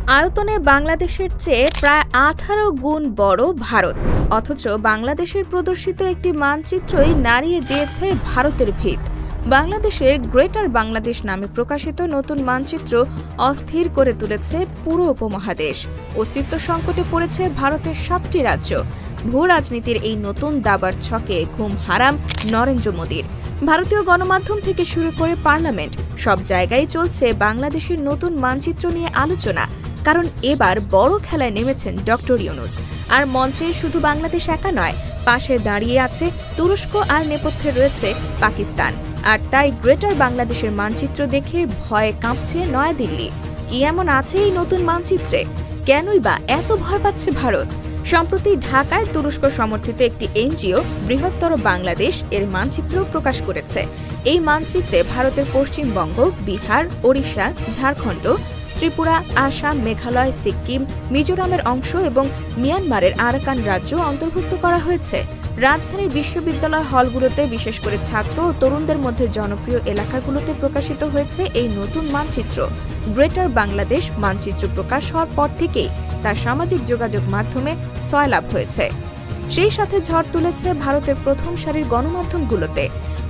আয়তনে বাংলাদেশের চেয়ে প্রায় 18 গুণ বড় ভারত, অথচ বাংলাদেশের প্রদর্শিত একটি মানচিত্রই নাড়িয়ে দিয়েছে ভারতের ভিত। বাংলাদেশের গ্রেটার বাংলাদেশ নামে প্রকাশিত নতুন মানচিত্র অস্থির করে তুলেছে পুরো উপমহাদেশ। অস্তিত্ব সংকটে পড়েছে ভারতের 7টি রাজ্য। ভূ রাজনীতির এই নতুন দাবার ছকে ঘুম হারাম নরেন্দ্র মোদীর। ভারতীয় গণমাধ্যম থেকে শুরু করে পার্লামেন্ট, সব জায়গায় চলছে বাংলাদেশের নতুন মানচিত্র নিয়ে আলোচনা। কারণ এবার বড় খেলায় নেমেছেন ডক্টর ইউনূস। আর মঞ্চে শুধু বাংলাদেশ একা নয়, পাশে দাঁড়িয়ে আছে তুরস্ক আর নেপথ্যে রয়েছে পাকিস্তান। আর তাই গ্রেটার বাংলাদেশের মানচিত্র দেখে ভয়ে কাঁপছে নয়াদিল্লি। কি এমন আছে এই নতুন মানচিত্রে? কেনই বা এত ভয় পাচ্ছে ভারত? সম্প্রতি ঢাকায় তুরস্ক সমর্থিত একটি এনজিও বৃহত্তর বাংলাদেশ এর মানচিত্র প্রকাশ করেছে। এই মানচিত্রে ভারতের পশ্চিমবঙ্গ, বিহার, ওড়িশা, ঝাড়খণ্ড, ত্রিপুরা, আসাম, মেঘালয়, সিক্কিম, মিজোরামের অংশ এবং মিয়ানমারের আরাকান রাজ্য অন্তর্ভুক্ত করা হয়েছে। রাজধানীর বিশ্ববিদ্যালয় হলগুলোতে, বিশেষ করে ছাত্র ও তরুণদের মধ্যে জনপ্রিয় এলাকাগুলোতে প্রকাশিত হয়েছে এই নতুন মানচিত্র। গ্রেটার বাংলাদেশ মানচিত্র প্রকাশ হওয়ার পর থেকেই তার সামাজিক যোগাযোগ মাধ্যমে সয়লাভ হয়েছে। সেই সাথে ঝড় তুলেছে ভারতের প্রথম সারির গণমাধ্যমগুলোতে।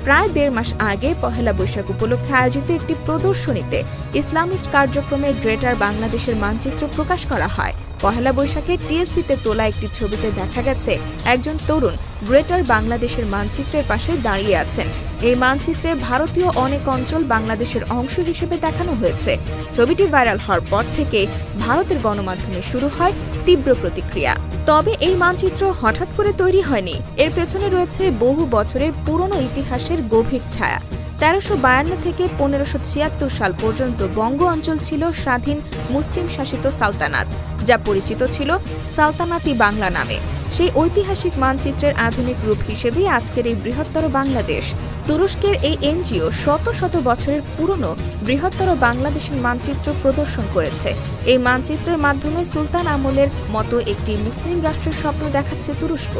প্রায় 1.5 মাস আগে পহেলা বৈশাখ উপলক্ষে আয়োজিত একটি প্রদর্শনীতে ইসলামিস্ট কার্যক্রমে গ্রেটার বাংলাদেশের মানচিত্র প্রকাশ করা হয়। পহেলা বৈশাখে টিএসসিতে তোলা একটি ছবিতে দেখা গেছে একজন তরুণ গ্রেটার বাংলাদেশের মানচিত্রের পাশে দাঁড়িয়ে আছেন। এই মানচিত্রে ভারতীয় অনেক অঞ্চল বাংলাদেশের অংশ হিসেবে দেখানো হয়েছে। ছবিটি ভাইরাল হওয়ার পর থেকে ভারতের গণমাধ্যমে শুরু হয় তীব্র প্রতিক্রিয়া। তবে এই মানচিত্র হঠাৎ করে তৈরি হয়নি। এর পেছনে রয়েছে বহু বছরের পুরনো ইতিহাসের গভীর ছায়া। 1352 থেকে 1576 সাল পর্যন্ত বঙ্গ অঞ্চল ছিল স্বাধীন মুসলিম শাসিত সালতানাত, যা পরিচিত ছিল সালতানাতি বাংলা নামে। সেই ঐতিহাসিক মানচিত্রের আধুনিক রূপ হিসেবেই আজকের এই বৃহত্তর বাংলাদেশ। তুরস্কের এই এনজিও শত শত বছরের পুরনো বৃহত্তর বাংলাদেশের মানচিত্র প্রদর্শন করেছে। এই মানচিত্রের মাধ্যমে সুলতান আমলের মতো একটি মুসলিম রাষ্ট্রের স্বপ্ন দেখাচ্ছে তুরস্ক।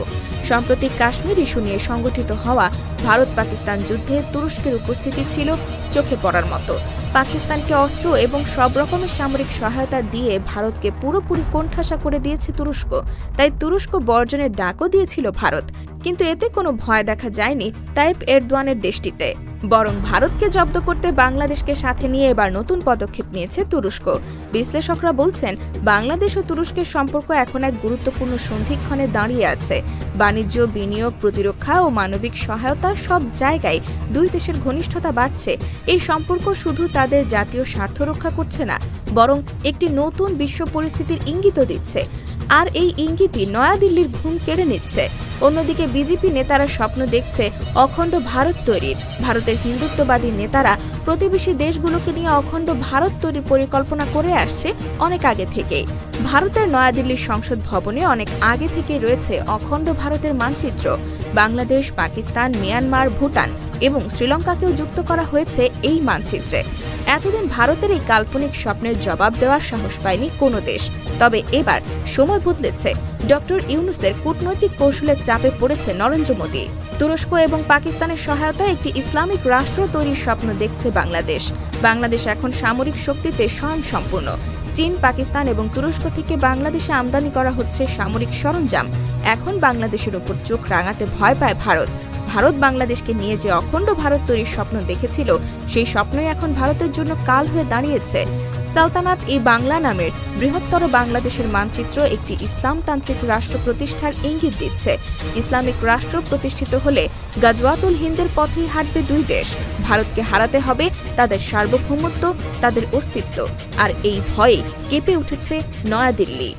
সম্প্রতি কাশ্মীর ইস্যু নিয়ে সংগঠিত হওয়া ভারত পাকিস্তান যুদ্ধে তুরস্কের উপস্থিতি ছিল চোখে পড়ার মতো। পাকিস্তানকে অস্ত্র এবং সব রকমের সামরিক সহায়তা দিয়ে ভারতকে পুরোপুরি কোণঠাসা করে দিয়েছে তুরস্ক। তাই তুরস্ক বর্জনের ডাকও দিয়েছিল ভারত। কিন্তু এতে কোনো ভয় দেখা যায়নি তাইপ এরদোয়ানের দেশটিতে। বরং ভারতকে জব্দ করতে বাংলাদেশকে সাথে নিয়ে এবার নতুন পদক্ষেপ নিয়েছে তুরস্ক। বিশ্লেষকরা বলছেন, বাংলাদেশ ও তুরস্কের সম্পর্ক এখন এক গুরুত্বপূর্ণ সন্ধিক্ষণে দাঁড়িয়ে আছে। বাণিজ্য, বিনিয়োগ, প্রতিরক্ষা ও মানবিক সহায়তা, সব জায়গায় দুই দেশের ঘনিষ্ঠতা বাড়ছে। এই সম্পর্ক শুধু তাদের জাতীয় স্বার্থ রক্ষা করছে না, বরং একটি নতুন বিশ্ব পরিস্থিতির ইঙ্গিতও দিচ্ছে। আর এই ইঙ্গিতই নয়াদিল্লির ঘুম কেড়ে নিচ্ছে। অন্যদিকে বিজেপি নেতারা স্বপ্ন দেখছে অখণ্ড ভারত তৈরির। ভারতের হিন্দুত্ববাদী নেতারা প্রতিবেশী দেশগুলোকে নিয়ে অখণ্ড ভারত তৈরির পরিকল্পনা করে আসছে অনেক আগে থেকেই। ভারতের নয়াদিল্লির সংসদ ভবনে অনেক আগে থেকেই রয়েছে অখণ্ড ভারতের মানচিত্র। বাংলাদেশ, পাকিস্তান, মিয়ানমার, ভুটান এবং শ্রীলঙ্কাকেও যুক্ত করা হয়েছে এই মানচিত্রে। এতদিন ভারতের এই কাল্পনিক স্বপ্নের জবাব দেওয়ার সাহস পায়নি কোনো দেশ। তবে এবার সময় বদলেছে। ডক্টর ইউনূসের কূটনৈতিক কৌশলের চাপে পড়েছে নরেন্দ্র মোদী। তুরস্ক এবং পাকিস্তানের সহায়তায় একটি ইসলামিক রাষ্ট্র তৈরির স্বপ্ন দেখছে বাংলাদেশ। বাংলাদেশ এখন সামরিক শক্তিতে স্বয়ংসম্পূর্ণ। চীন, পাকিস্তান এবং তুরস্ক থেকে বাংলাদেশে আমদানি করা হচ্ছে সামরিক সরঞ্জাম। এখন বাংলাদেশের উপর চোখ রাঙাতে ভয় পায় ভারত। ভারত বাংলাদেশকে নিয়ে যে অখণ্ড ভারত তৈরির স্বপ্ন দেখেছিল, সেই স্বপ্নই এখন ভারতের জন্য কাল হয়ে দাঁড়িয়েছে। সালতানাত ই বাংলা নামের বৃহত্তর বাংলাদেশের মানচিত্র একটি ইসলামতান্ত্রিক রাষ্ট্র প্রতিষ্ঠার ইঙ্গিত দিচ্ছে। ইসলামিক রাষ্ট্র প্রতিষ্ঠিত হলে গাজওয়াতুল হিন্দের পথেই হাঁটবে দুই দেশ। ভারতকে হারাতে হবে তাদের সার্বভৌমত্ব, তাদের অস্তিত্ব। আর এই ভয়ে কেঁপে উঠেছে নয়াদিল্লি।